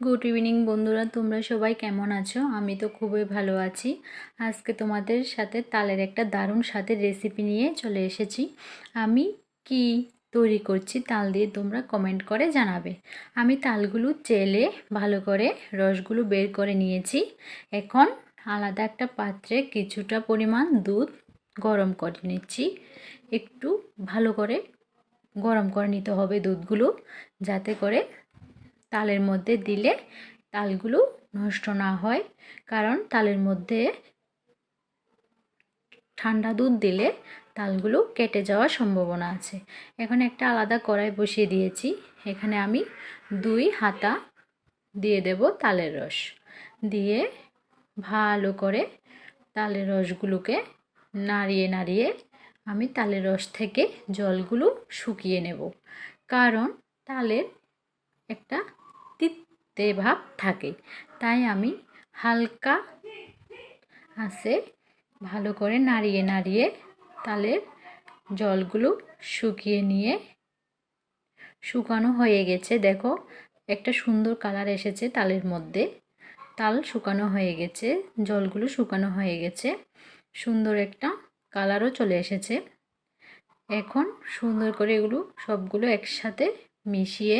Good evening বন্ধুরা, তোমরা সবাই কেমন আছো? আমি তো খুবই ভালো আছি। আজকে তোমাদের সাথে তালের একটা দারুণ স্বাদের রেসিপি নিয়ে চলে এসেছি। আমি কি তৈরি করছি তাল দিয়ে তোমরা কমেন্ট করে জানাবে। আমি তালগুলো চেলে ভালো করে রসগুলো বের করে নিয়েছি। এখন আলাদা একটা পাত্রে কিছুটা পরিমাণ দুধ গরম করে নিচ্ছি। একটু ভালো করে গরম করে নিতে হবে দুধগুলো, যাতে করে তালের মধ্যে দিলে তালগুলো নষ্ট না হয়। কারণ তালের মধ্যে ঠান্ডা দুধ দিলে তালগুলো কেটে যাওয়ার সম্ভাবনা আছে। এখন একটা আলাদা কড়াই বসিয়ে দিয়েছি। এখানে আমি 2 হাতা দিয়ে দেব তালের রস। দিয়ে ভালো করে তালের রসগুলোকে নাড়িয়ে নাড়িয়ে আমি তালের রস থেকে জলগুলো শুকিয়ে নেব। কারণ তালের একটা তিতে ভাব থাকে, তাই আমি হালকা আঁচে ভালো করে নাড়িয়ে নাড়িয়ে তালের জলগুলো শুকিয়ে নিয়ে শুকানো হয়ে গেছে। দেখো একটা সুন্দর কালার এসেছে তালের মধ্যে। তাল শুকানো হয়ে গেছে, জলগুলো শুকানো হয়ে গেছে, সুন্দর একটা কালারও চলে এসেছে। এখন সুন্দর করে এগুলো সবগুলো একসাথে মিশিয়ে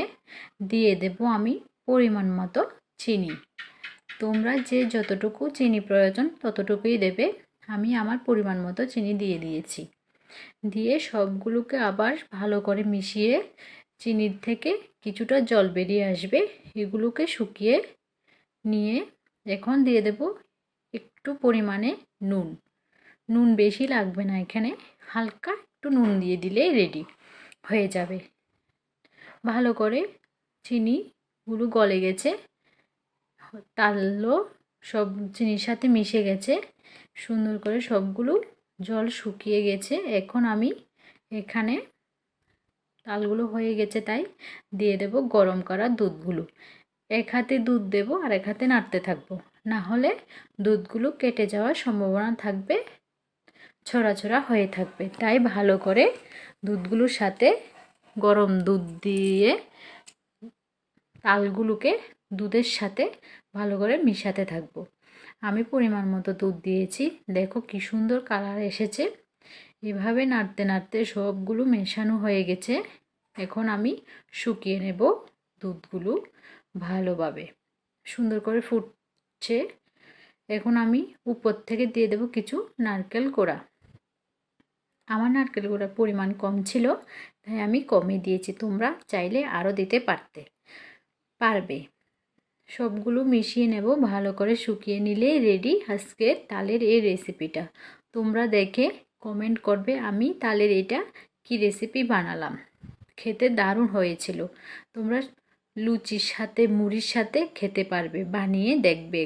দিয়ে দেব আমি পরিমাণ মতো চিনি। তোমরা যে যতটুকু চিনি প্রয়োজন ততটুকুই দেবে। আমি আমার পরিমাণ মতো চিনি দিয়ে দিয়েছি। দিয়ে সবগুলোকে আবার ভালো করে মিশিয়ে চিনির থেকে কিছুটা জল বেরিয়ে আসবে, এগুলোকে শুকিয়ে নিয়ে এখন দিয়ে দেব একটু পরিমাণে নুন। নুন বেশি লাগবে না, এখানে হালকা একটু নুন দিয়ে দিলেই রেডি হয়ে যাবে। ভালো করে চিনিগুলো গলে গেছে, তালও সব চিনির সাথে মিশে গেছে, সুন্দর করে সবগুলো জল শুকিয়ে গেছে। এখন আমি এখানে তালগুলো হয়ে গেছে তাই দিয়ে দেব গরম করা দুধগুলো। এক হাতে দুধ দেব আর এক হাতে নাড়তে থাকবো, না হলে দুধগুলো কেটে যাওয়ার সম্ভাবনা থাকবে, ছড়া ছড়া হয়ে থাকবে। তাই ভালো করে দুধগুলোর সাথে গরম দুধ দিয়ে তালগুলোকে দুধের সাথে ভালো করে মিশাতে থাকবো। আমি পরিমাণ মতো দুধ দিয়েছি, দেখো কি সুন্দর কালার এসেছে। এভাবে নাড়তে নাড়তে সবগুলো মেশানো হয়ে গেছে। এখন আমি শুকিয়ে নেব দুধগুলো ভালোভাবে। সুন্দর করে ফুটছে। এখন আমি উপর থেকে দিয়ে দেব কিছু নারকেল কোড়া। আমার নারকেল কোড়ার পরিমাণ কম ছিল, তাই আমি কমই দিয়েছি। তোমরা চাইলে আরও দিতে পারবে। সবগুলো মিশিয়ে নেব, ভালো করে শুকিয়ে নিলে রেডি আজকের তালের এই রেসিপিটা। তোমরা দেখে কমেন্ট করবে আমি তালের এটা কি রেসিপি বানালাম। খেতে দারুণ হয়েছিল। তোমরা লুচির সাথে মুড়ির সাথে খেতে পারবে, বানিয়ে দেখবে।